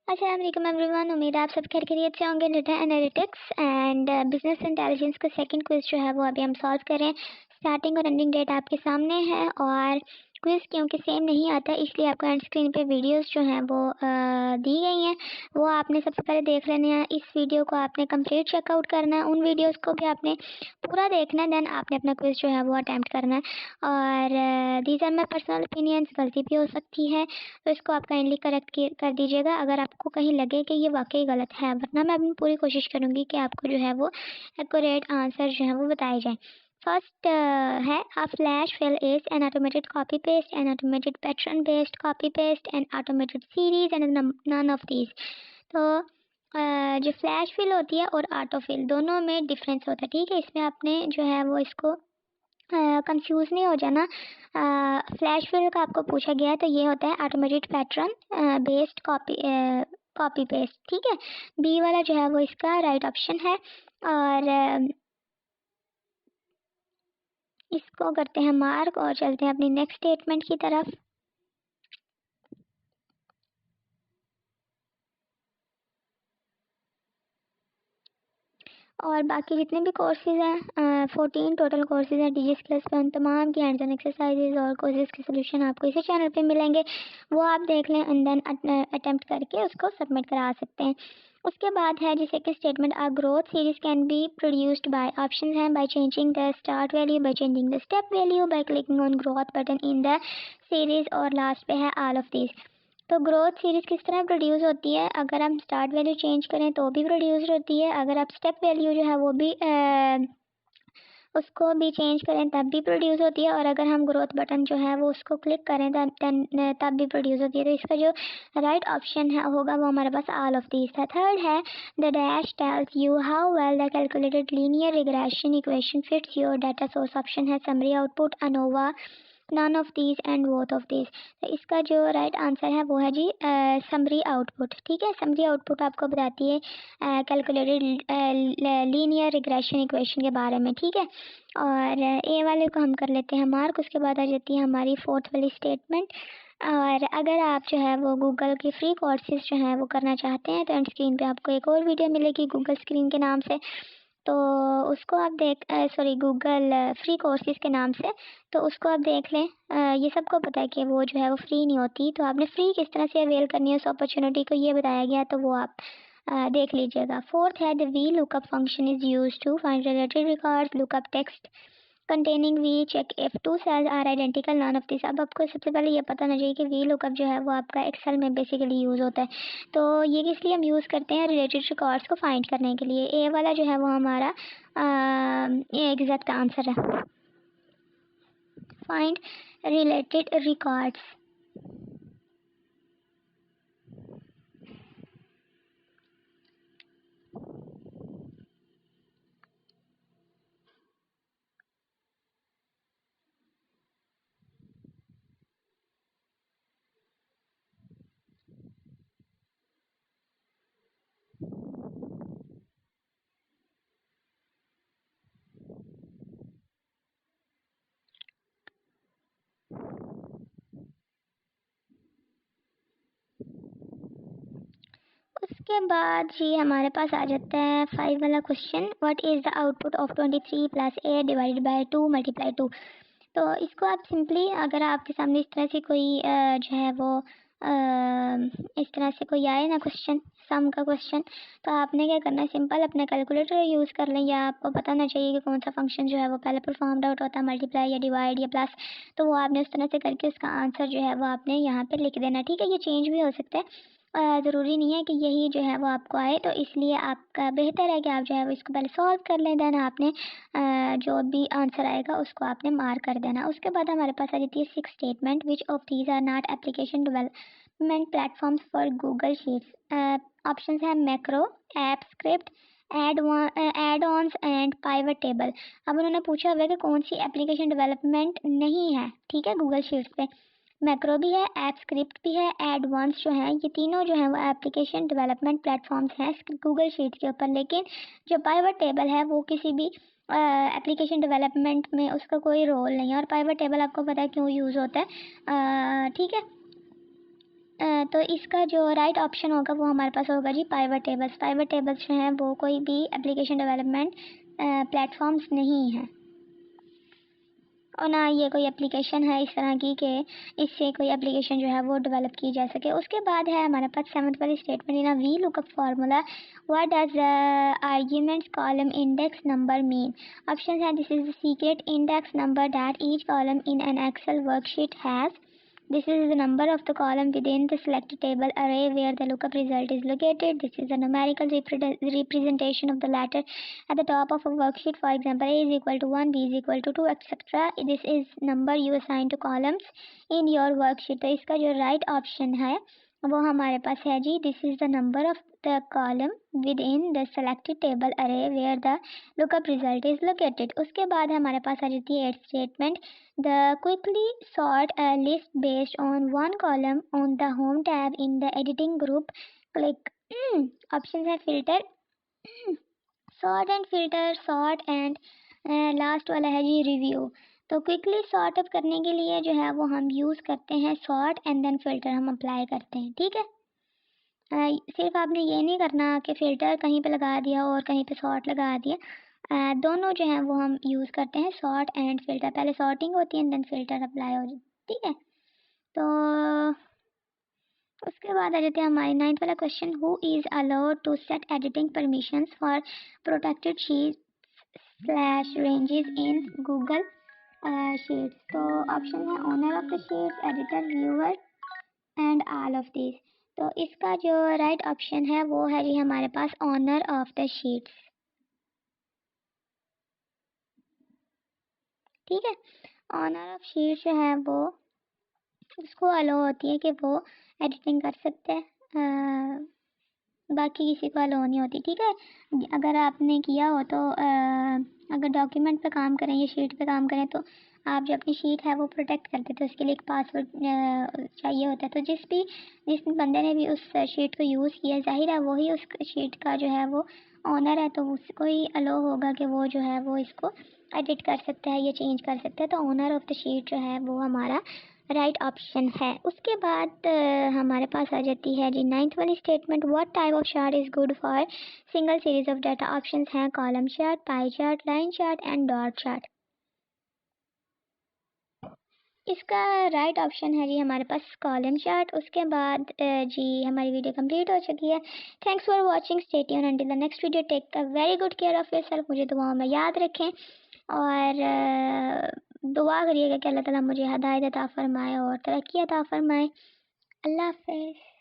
अस्सलाम वालेकुम एवरीवन। उम्मीद है आप सब खैरियत से होंगे। Data analytics and business intelligence का सेकंड क्विज जो है वो अभी हम सॉल्व कर रहे हैं। स्टार्टिंग और एंडिंग डेट आपके सामने है और क्विज क्योंकि सेम नहीं आता इसलिए आपको एंड स्क्रीन पे वीडियोस जो हैं वो दी गई हैं, वो आपने सबसे पहले देख लेने हैं। इस वीडियो को आपने कंप्लीट चेकआउट करना है, उन वीडियोस को भी आपने पूरा देखना है, देन आपने अपना क्विज जो है वो अटैम्प्ट करना है। और these are my personal opinions, गलती भी हो सकती है तो इसको आप काइंडली करेक्ट कर दीजिएगा अगर आपको कहीं लगे कि ये वाकई गलत है, वरना मैं अपनी पूरी कोशिश करूँगी कि आपको जो है वो एक्यूरेट आंसर जो है वो बताए जाएँ। फर्स्ट है a flash fill is an automated copy paste, an automated pattern based copy paste, an automated series and none of these. तो जो फ्लैश फिल होती है और ऑटो फिल दोनों में डिफरेंस होता है, ठीक है। इसमें आपने जो है वो इसको कंफ्यूज नहीं हो जाना। फ्लैश फिल का आपको पूछा गया है तो ये होता है automated pattern based copy paste, ठीक है। बी वाला जो है वो इसका राइट ऑप्शन है। और इसको करते हैं मार्क और चलते हैं अपनी नेक्स्ट स्टेटमेंट की तरफ। और बाकी जितने भी कोर्सेज हैं 14 टोटल कोर्सेज हैं डीजी स्किल्स पे, उन तमाम की हैंड्स ऑन एक्सरसाइजेज और कोर्सेज के सोल्यूशन आपको इसी चैनल पे मिलेंगे, वो आप देख लें एंड देन अटेम्प्ट करके उसको सबमिट करा सकते हैं। उसके बाद है जी second statement, a growth series can be produced by, option है by changing the start value, by changing the step value, by clicking on growth button in the series, और लास्ट पे है ऑल ऑफ दीज। तो growth series किस तरह produce होती है, अगर हम स्टार्ट वैल्यू चेंज करें तो भी प्रोड्यूस होती है, अगर आप स्टेप वैल्यू जो है वो भी उसको भी चेंज करें तब भी प्रोड्यूस होती है, और अगर हम ग्रोथ बटन जो है वो उसको क्लिक करें तब भी प्रोड्यूस होती है। तो इसका जो राइट ऑप्शन है होगा वो हमारे पास ऑल ऑफ दीज था। थर्ड है the dash tells you how well the calculated linear regression equation fits your data source, option है summary output, anova, none of these and both of these. तो इसका जो राइट आंसर है वो है जी summary output, ठीक है। समरी आउटपुट आपको बताती है कैलकुलेटेड लीनियर रिग्रेशन इक्वेशन के बारे में, ठीक है। और ए वाले को हम कर लेते हैं मार्क। उसके बाद आ जाती है हमारी फोर्थ वाली स्टेटमेंट। और अगर आप जो है वो गूगल के फ्री कोर्सेज जो हैं वो करना चाहते हैं तो एंड स्क्रीन पे आपको एक और वीडियो मिलेगी गूगल स्क्रीन के नाम से, तो उसको आप गूगल फ्री कोर्सेज के नाम से, तो उसको आप देख लें। ये सबको पता है कि वो जो है वो फ्री नहीं होती, तो आपने फ्री किस तरह से अवेल करनी है उस अपॉर्चुनिटी को, ये बताया गया, तो वो आप देख लीजिएगा। फोर्थ है the V lookup function is use to find related records, lookup text containing V, check if two cells are identical, none of this. अब आपको सबसे पहले ये पता होना चाहिए कि वी लुकअप जो है वो आपका एक्सेल में बेसिकली यूज़ होता है। तो ये किस लिए हम यूज़ करते हैं, रिलेटेड रिकॉर्ड्स को फाइंड करने के लिए। ए वाला जो है वो हमारा एग्जैक्ट आंसर है, फाइंड रिलेटेड रिकॉर्ड्स। उसके बाद जी हमारे पास आ जाता है 5 वाला question, what is the output of 23 plus A divided by 2 multiply 2। तो इसको आप सिंपली, अगर आपके सामने इस तरह से कोई जो है वो इस तरह से कोई आए ना क्वेश्चन, सम का क्वेश्चन, तो आपने क्या करना है, सिंपल अपना कैलकुलेटर यूज़ कर लें, या आपको पता होना चाहिए कि कौन सा फंक्शन जो है वो पहले परफॉर्म्ड आउट होता है, मल्टीप्लाई या डिवाइड या प्लस। तो वो आपने उस तरह से करके उसका आंसर जो है वो आपने यहाँ पे लिख देना, ठीक है। ये चेंज भी हो सकता है, ज़रूरी नहीं है कि यही जो है वो आपको आए, तो इसलिए आपका बेहतर है कि आप जो है वो इसको पहले सॉल्व कर लें, देन आपने जो भी आंसर आएगा उसको आपने मार्क कर देना। उसके बाद हमारे पास आ जाती है six statement, which of these are not application development platforms for Google Sheets. Option है macro, app script, add ons and pivot table. अब उन्होंने पूछा हुआ है कि कौन सी एप्लीकेशन डेवलपमेंट नहीं है, ठीक है, गूगल शीट्स पे। मैक्रो भी है, ऐप स्क्रिप्ट भी है, एडवांस जो है, ये तीनों जो है वो एप्लीकेशन डेवलपमेंट प्लेटफॉर्म्स हैं गूगल शीट्स के ऊपर, लेकिन जो पाइवट टेबल है वो किसी भी एप्लीकेशन डेवलपमेंट में उसका कोई रोल नहीं है। और पाइवट टेबल आपको पता है क्यों यूज़ होता है, ठीक है। तो इसका जो राइट ऑप्शन होगा वो हमारे पास होगा जी पाइवट टेबल्स। पाइवट टेबल्स जो हैं वो कोई भी एप्लीकेशन डेवलपमेंट प्लेटफॉर्म्स नहीं है, और ना ये कोई एप्लीकेशन है इस तरह की कि इससे कोई एप्लीकेशन जो है वो डेवलप की जा सके। उसके बाद है हमारे पास 7th वाली statement in a V lookup formula what does arguments column index number mean. Option है this is the secret index number that each column in an Excel worksheet has. This is the number of the column within the selected table array where the lookup result is located. This is a numerical representation of the letter at the top of a worksheet. For example, A is equal to 1, B is equal to 2, etc. This is number you assign to columns in your worksheet. तो इसका जो right option है वो हमारे पास है जी this is the number of the column within the selected table array where the lookup result is located. उसके बाद हमारे पास आ जाती है 8th statement the quickly sort a list based on one column on the home tab in the editing group click. Option है filter, sort and filter, sort and last वाला है जी रिव्यू। तो क्विकली सॉर्ट अप करने के लिए जो है वो हम यूज़ करते हैं सॉर्ट एंड देन फिल्टर हम अप्लाई करते हैं, ठीक है। सिर्फ आपने ये नहीं करना कि फ़िल्टर कहीं पे लगा दिया और कहीं पे सॉर्ट लगा दिया, दोनों जो हैं वो हम यूज़ करते हैं सॉर्ट एंड फिल्टर। पहले सॉर्टिंग होती है देन फिल्टर अप्लाई हो जाती है, ठीक है। तो उसके बाद आ जाते हैं हमारे 9th वाला question who is allowed to set editing permissions for protected sheet / ranges in Google Sheets. तो ऑप्शन है owner of the sheets, editor, viewer and all of this. तो इसका जो राइट ऑप्शन है वो है जी हमारे पास ओनर ऑफ द शीट्स, ठीक है। ओनर ऑफ शीट्स जो है वो उसको अलो होती है कि वो एडिटिंग कर सकते हैं, बाकी किसी को अलो नहीं होती, ठीक है। अगर आपने किया हो तो अगर डॉक्यूमेंट पे काम करें या शीट पे काम करें तो आप जो अपनी शीट है वो प्रोटेक्ट करते तो उसके लिए एक पासवर्ड चाहिए होता है। तो जिस बंदे ने भी उस शीट को यूज़ किया जाहिर है वही उस शीट का जो है वो ऑनर है, तो उसको ही अलो होगा कि वो जो है वो इसको एडिट कर सकता है या चेंज कर सकता है। तो ओनर ऑफ द शीट जो है वो हमारा राइट ऑप्शन है। उसके बाद हमारे पास आ जाती है जी 9th वाली statement what type of chart is good for single series of data. Options हैं column chart, pie chart, line chart and dot chart. इसका राइट ऑप्शन है जी हमारे पास कॉलम चार्ट। उसके बाद जी हमारी वीडियो कंप्लीट हो चुकी है। Thanks for watching, stay tuned until the next video, take a very good care of yourself. मुझे दुआओं में याद रखें और दुआ करिएगा कि अल्लाह ताला मुझे हदायत अता फरमाए और तरक्की अता फरमाए। अल्लाह हाफ़िज़।